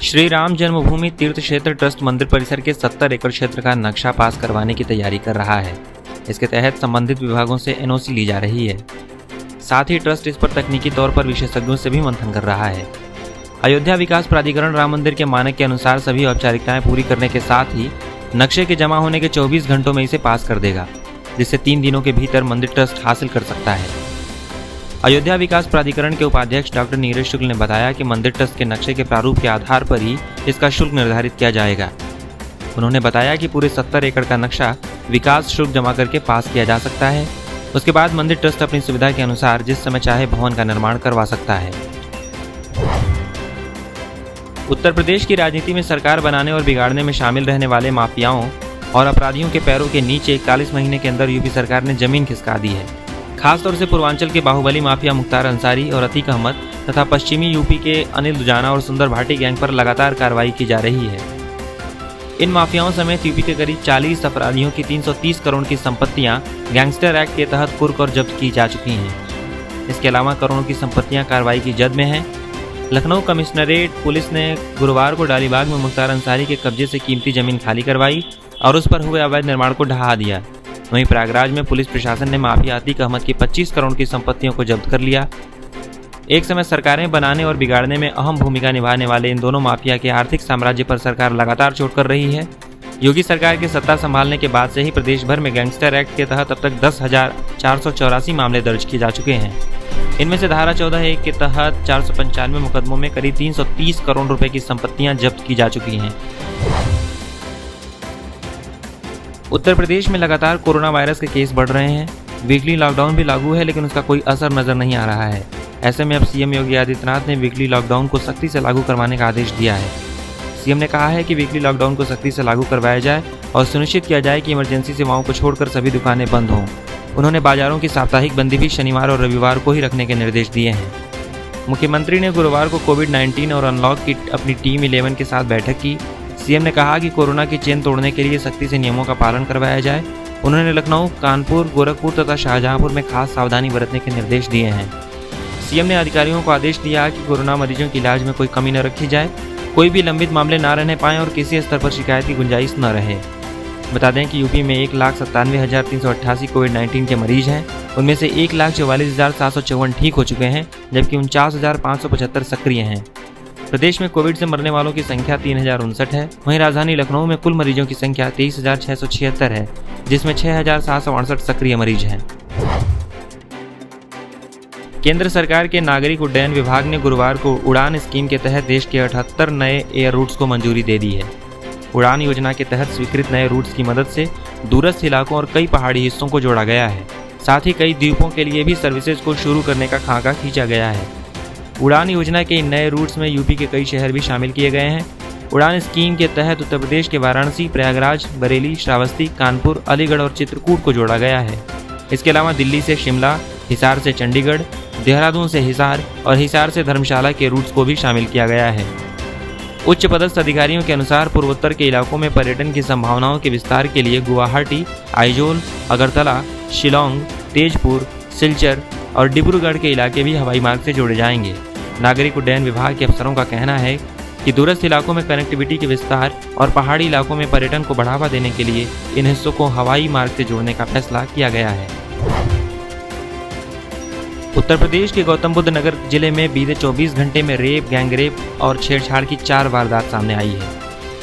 श्री राम जन्मभूमि तीर्थ क्षेत्र ट्रस्ट मंदिर परिसर के 70 एकड़ क्षेत्र का नक्शा पास करवाने की तैयारी कर रहा है। इसके तहत संबंधित विभागों से एनओसी ली जा रही है। साथ ही ट्रस्ट इस पर तकनीकी तौर पर विशेषज्ञों से भी मंथन कर रहा है। अयोध्या विकास प्राधिकरण राम मंदिर के मानक के अनुसार सभी औपचारिकताएं पूरी करने के साथ ही नक्शे के जमा होने के 24 घंटों में इसे पास कर देगा, जिससे 3 दिनों के भीतर मंदिर ट्रस्ट हासिल कर सकता है। अयोध्या विकास प्राधिकरण के उपाध्यक्ष डॉक्टर नीरज शुक्ल ने बताया कि मंदिर ट्रस्ट के नक्शे के प्रारूप के आधार पर ही इसका शुल्क निर्धारित किया जाएगा। उन्होंने बताया कि पूरे 70 एकड़ का नक्शा विकास शुल्क जमा करके पास किया जा सकता है। उसके बाद मंदिर ट्रस्ट अपनी सुविधा के अनुसार जिस समय चाहे भवन का निर्माण करवा सकता है। उत्तर प्रदेश की राजनीति में सरकार बनाने और बिगाड़ने में शामिल रहने वाले माफियाओं और अपराधियों के पैरों के नीचे 41 महीने के अंदर यूपी सरकार ने जमीन खिसका दी है। खासतौर से पूर्वांचल के बाहुबली माफिया मुख्तार अंसारी और अतीक अहमद तथा पश्चिमी यूपी के अनिल दुजाना और सुंदर भाटी गैंग पर लगातार कार्रवाई की जा रही है। इन माफियाओं समेत यूपी के करीब 40 अपराधियों की 330 करोड़ की संपत्तियां गैंगस्टर एक्ट के तहत कुर्क और जब्त की जा चुकी हैं। इसके अलावा करोड़ों की संपत्तियां कार्रवाई की जद में हैं। लखनऊ कमिश्नरेट पुलिस ने गुरुवार को डालीबाग में मुख्तार अंसारी के कब्जे से कीमती जमीन खाली करवाई और उस पर हुए अवैध निर्माण को ढहा दिया। वहीं प्रयागराज में पुलिस प्रशासन ने माफिया अतीक अहमद की 25 करोड़ की संपत्तियों को जब्त कर लिया। एक समय सरकारें बनाने और बिगाड़ने में अहम भूमिका निभाने वाले इन दोनों माफिया के आर्थिक साम्राज्य पर सरकार लगातार चोट कर रही है। योगी सरकार के सत्ता संभालने के बाद से ही प्रदेश भर में गैंगस्टर एक्ट के तहत अब तक 10,484 मामले दर्ज किए जा चुके हैं। इनमें से धारा 14(1) के तहत 495 मुकदमों में करीब 330 करोड़ रुपए की संपत्तियां जब्त की जा चुकी हैं। उत्तर प्रदेश में लगातार कोरोना वायरस के केस बढ़ रहे हैं। वीकली लॉकडाउन भी लागू है, लेकिन उसका कोई असर नजर नहीं आ रहा है। ऐसे में अब सीएम योगी आदित्यनाथ ने वीकली लॉकडाउन को सख्ती से लागू करवाने का आदेश दिया है। सीएम ने कहा है कि वीकली लॉकडाउन को सख्ती से लागू करवाया जाए और सुनिश्चित किया जाए कि इमरजेंसी सेवाओं को छोड़कर सभी दुकानें बंद हों। उन्होंने बाजारों की साप्ताहिक बंदी भी शनिवार और रविवार को ही रखने के निर्देश दिए हैं। मुख्यमंत्री ने गुरुवार को कोविड-19 और अनलॉक की अपनी टीम 11 के साथ बैठक की। सीएम ने कहा कि कोरोना की चेन तोड़ने के लिए सख्ती से नियमों का पालन करवाया जाए। उन्होंने लखनऊ, कानपुर, गोरखपुर तथा शाहजहांपुर में खास सावधानी बरतने के निर्देश दिए हैं। सीएम ने अधिकारियों को आदेश दिया कि कोरोना मरीजों की इलाज में कोई कमी न रखी जाए, कोई भी लंबित मामले न रहने पाएं और किसी स्तर पर शिकायत की गुंजाइश न रहे। बता दें कि यूपी में 1,97,388 कोविड-19 के मरीज हैं। उनमें से 1,44,754 ठीक हो चुके हैं, जबकि 49,575 सक्रिय हैं। प्रदेश में कोविड से मरने वालों की संख्या 3,059 है। वहीं राजधानी लखनऊ में कुल मरीजों की संख्या 23,676 है, जिसमें 6,768 सक्रिय मरीज हैं। केंद्र सरकार के नागरिक उड्डयन विभाग ने गुरुवार को उड़ान स्कीम के तहत देश के 78 नए एयर रूट्स को मंजूरी दे दी है। उड़ान योजना के तहत स्वीकृत नए रूट्स की मदद से दूरस्थ इलाकों और कई पहाड़ी हिस्सों को जोड़ा गया है। साथ ही कई द्वीपों के लिए भी सर्विसेज को शुरू करने का खाका खींचा गया है। उड़ान योजना के इन नए रूट्स में यूपी के कई शहर भी शामिल किए गए हैं। उड़ान स्कीम के तहत उत्तर प्रदेश के वाराणसी, प्रयागराज, बरेली, श्रावस्ती, कानपुर, अलीगढ़ और चित्रकूट को जोड़ा गया है। इसके अलावा दिल्ली से शिमला, हिसार से चंडीगढ़, देहरादून से हिसार और हिसार से धर्मशाला के रूट्स को भी शामिल किया गया है। उच्च पदस्थ अधिकारियों के अनुसार पूर्वोत्तर के इलाकों में पर्यटन की संभावनाओं के विस्तार के लिए गुवाहाटी, आइजोल, अगरतला, शिलोंग, तेजपुर, सिलचर और डिब्रूगढ़ के इलाके भी हवाई मार्ग से जोड़े जाएंगे। नागरिक उड्डयन विभाग के अफसरों का कहना है कि दूरस्थ इलाकों में कनेक्टिविटी के विस्तार और पहाड़ी इलाकों में पर्यटन को बढ़ावा देने के लिए इन हिस्सों को हवाई मार्ग से जोड़ने का फैसला किया गया है। उत्तर प्रदेश के गौतम बुद्ध नगर जिले में बीते 24 घंटे में रेप, गैंगरेप और छेड़छाड़ की 4 वारदात सामने आई है।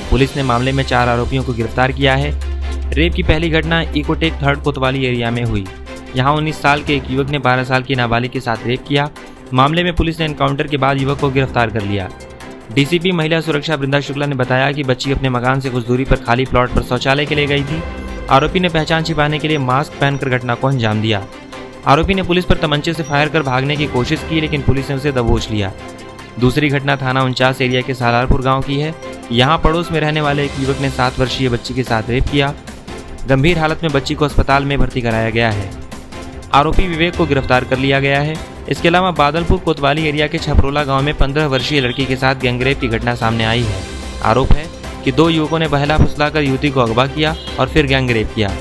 पुलिस ने मामले में 4 आरोपियों को गिरफ्तार किया है। रेप की पहली घटना इकोटेक 3rd कोतवाली एरिया में हुई। यहाँ 19 साल के एक युवक ने 12 साल की नाबालिग के साथ रेप किया। मामले में पुलिस ने एनकाउंटर के बाद युवक को गिरफ्तार कर लिया। डीसीपी महिला सुरक्षा वृंदा शुक्ला ने बताया कि बच्ची अपने मकान से कुछ दूरी पर खाली प्लॉट पर शौचालय के लिए गई थी। आरोपी ने पहचान छिपाने के लिए मास्क पहनकर घटना को अंजाम दिया। आरोपी ने पुलिस पर तमंचे से फायर कर भागने की कोशिश की, लेकिन पुलिस ने उसे दबोच लिया। दूसरी घटना थाना 49 एरिया के सालारपुर गाँव की है। यहाँ पड़ोस में रहने वाले एक युवक ने 7 वर्षीय बच्ची के साथ रेप किया। गंभीर हालत में बच्ची को अस्पताल में भर्ती कराया गया है। आरोपी विवेक को गिरफ्तार कर लिया गया है। इसके अलावा बादलपुर कोतवाली एरिया के छपरोला गांव में 15 वर्षीय लड़की के साथ गैंगरेप की घटना सामने आई है। आरोप है कि 2 युवकों ने बहला फुसलाकर युवती को अगवा किया और फिर गैंगरेप किया।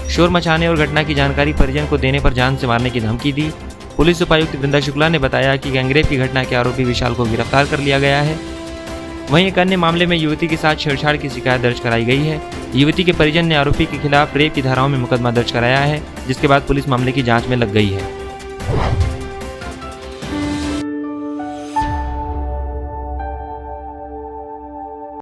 शोर मचाने और घटना की जानकारी परिजन को देने पर जान से मारने की धमकी दी। पुलिस उपायुक्त वृंदा शुक्ला ने बताया कि गैंगरेप की घटना के आरोपी विशाल को गिरफ्तार कर लिया गया है। वहीं एक अन्य मामले में युवती के साथ छेड़छाड़ की शिकायत दर्ज कराई गई है। युवती के परिजन ने आरोपी के खिलाफ रेप की धाराओं में मुकदमा दर्ज कराया है, जिसके बाद पुलिस मामले की जांच में लग गई है।